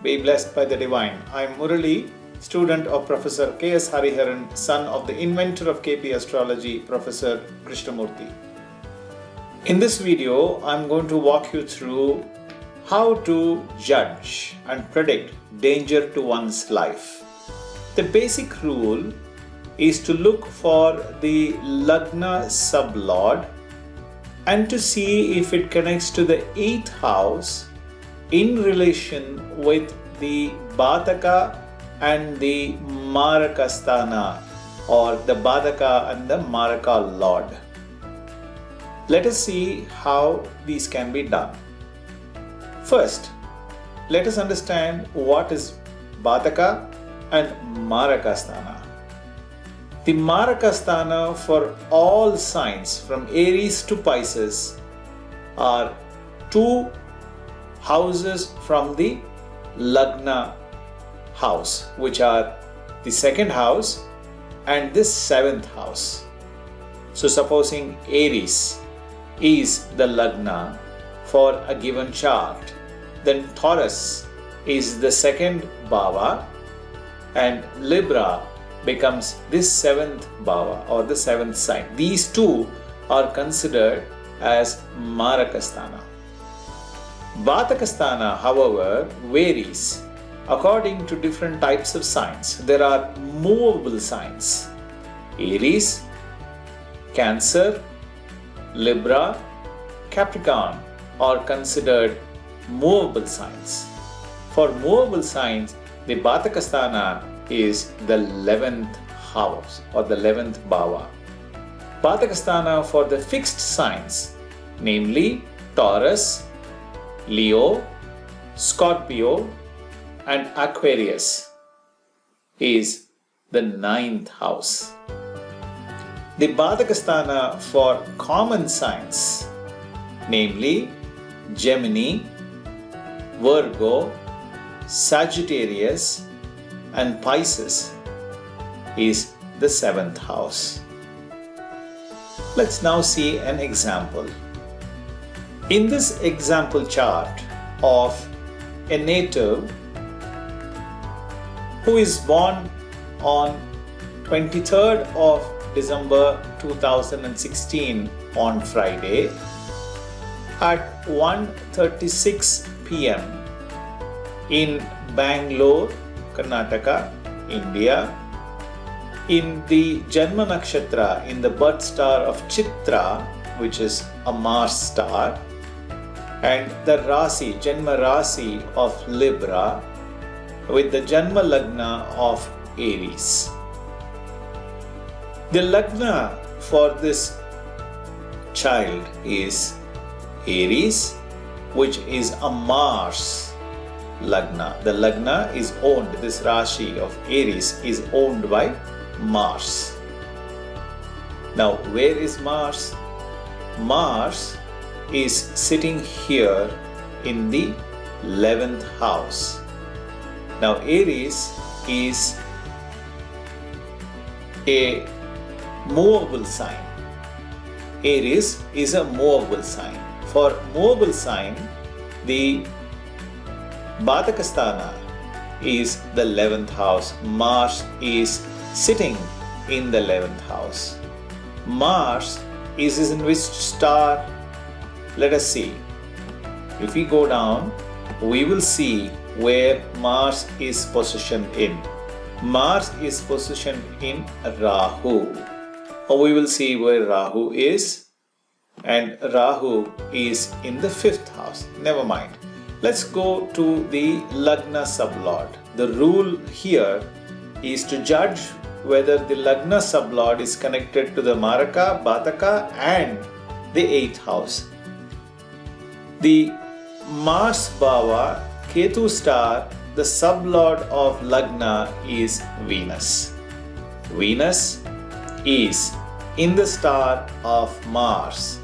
be blessed by the divine. I am Murali, student of Professor K.S. Hariharan, son of the inventor of KP Astrology, Professor Krish Murali. In this video, I am going to walk you through how to judge and predict danger to one's life. The basic rule is to look for the Lagna sublord and to see if it connects to the 8th house in relation with the Badaka and the Maraka Sthana, or the Badaka and the Maraka Lord. Let us see how these can be done. First, let us understand what is Badaka and Maraka Sthana. The Maraka Sthana for all signs from Aries to Pisces are 2 houses from the Lagna house, which are the 2nd house and this 7th house. So supposing Aries is the Lagna for a given chart, then Taurus is the 2nd Bhava and Libra becomes this 7th Bhava or the 7th sign. These two are considered as Marakasthana. Bhatakasthana, however, varies according to different types of signs. There are movable signs. Aries, Cancer, Libra, Capricorn are considered movable signs. For movable signs, the Bhatakasthana is the 11th house or the 11th Bhava. Bhatakasthana for the fixed signs, namely Taurus, Leo, Scorpio and Aquarius, is the 9th house. The Bhatakasthana for common signs, namely Gemini, Virgo, Sagittarius and Pisces, is the 7th house. Let's now see an example. In this example chart of a native who is born on 23rd of December 2016 on Friday at 1:36 p.m. in Bangalore, Karnataka, India, in the Janma Nakshatra, in the birth star of Chitra, which is a Mars star, and the Rasi, Janma Rasi of Libra, with the Janma Lagna of Aries. The Lagna for this child is Aries, which is a Mars Lagna. The Lagna is owned, this Rashi of Aries is owned by Mars. Now, where is Mars? Mars is sitting here in the 11th house. Now, Aries is a movable sign. Aries is a movable sign. For movable sign, the Bhatakasthana is the 11th house. Mars is sitting in the 11th house. Mars is in which star? Let us see. If we go down, we will see where Mars is positioned in. Mars is positioned in Rahu. We will see where Rahu is, and Rahu is in the 5th house. Never mind. Let's go to the Lagna sublord. The rule here is to judge whether the Lagna sublord is connected to the Maraka, Bhataka and the 8th house. The Mars Bhava, Ketu star, the sublord of Lagna is Venus. Venus is in the star of Mars,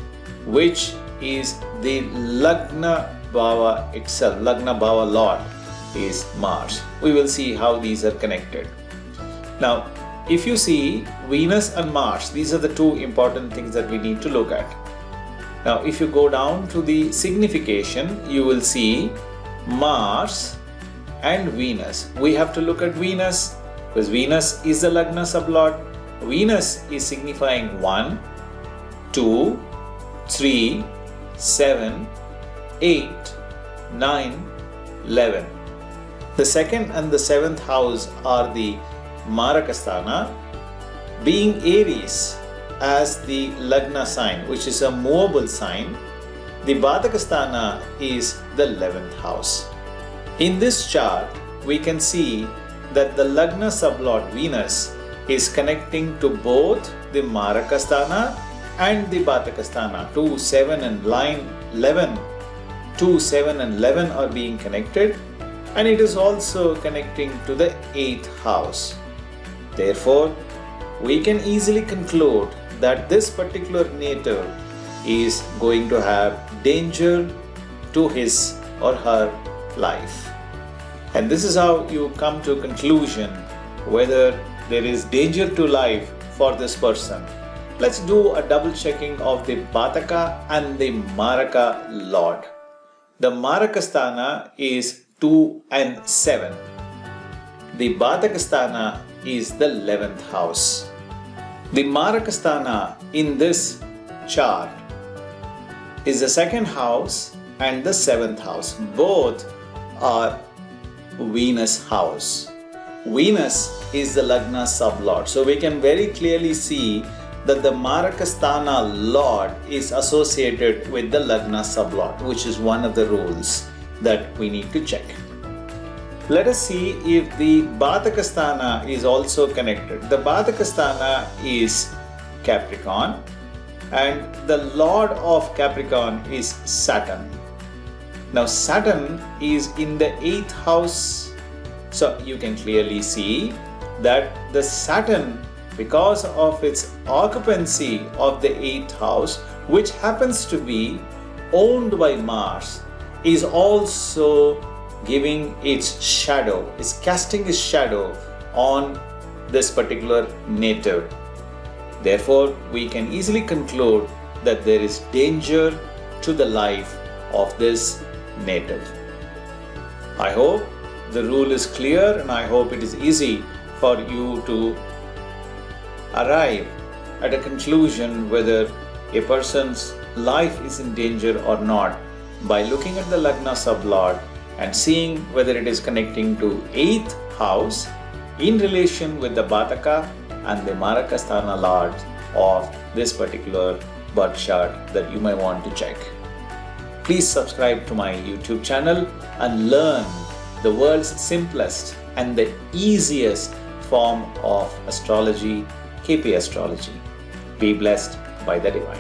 which is the Lagna Bhava itself. Lagna Bhava Lord is Mars. We will see how these are connected. Now, if you see Venus and Mars, these are the two important things that we need to look at. Now, if you go down to the signification, you will see Mars and Venus. We have to look at Venus because Venus is the Lagna sublord. Venus is signifying 1, 2, 3, 7, 8, 9, 11. The second and the seventh house are the Marakasthana, being Aries as the Lagna sign, which is a movable sign. The Batakasthana is the 11th house. In this chart, we can see that the Lagna sublord Venus is connecting to both the Marakasthana and the Batakasthana. 2, 7 and 11. 2, 7 and 11 are being connected, and it is also connecting to the 8th house. Therefore, we can easily conclude that this particular native is going to have danger to his or her life. And this is how you come to a conclusion whether there is danger to life for this person. Let's do a double checking of the Bataka and the Maraka Lord. The Marakasthana is 2 and 7. The Batakasthana is the 11th house. The Marakasthana in this chart is the 2nd house and the 7th house. Both are Venus house. Venus is the Lagna sublord. So we can very clearly see that the Marakasthana Lord is associated with the Lagna sublord, which is one of the rules that we need to check. Let us see if the Batakasthana is also connected. The Batakasthana is Capricorn, and the Lord of Capricorn is Saturn. Now Saturn is in the 8th house. So you can clearly see that the Saturn, because of its occupancy of the 8th house, which happens to be owned by Mars, is also giving its shadow, is casting its shadow on this particular native. Therefore, we can easily conclude that there is danger to the life of this native. I hope the rule is clear, and I hope it is easy for you to arrive at a conclusion whether a person's life is in danger or not by looking at the Lagna sublord and seeing whether it is connecting to 8th house in relation with the Bataka and the Marakasthana lord of this particular birth chart that you may want to check. Please subscribe to my YouTube channel and learn the world's simplest and the easiest form of astrology, KP Astrology. Be blessed by the divine.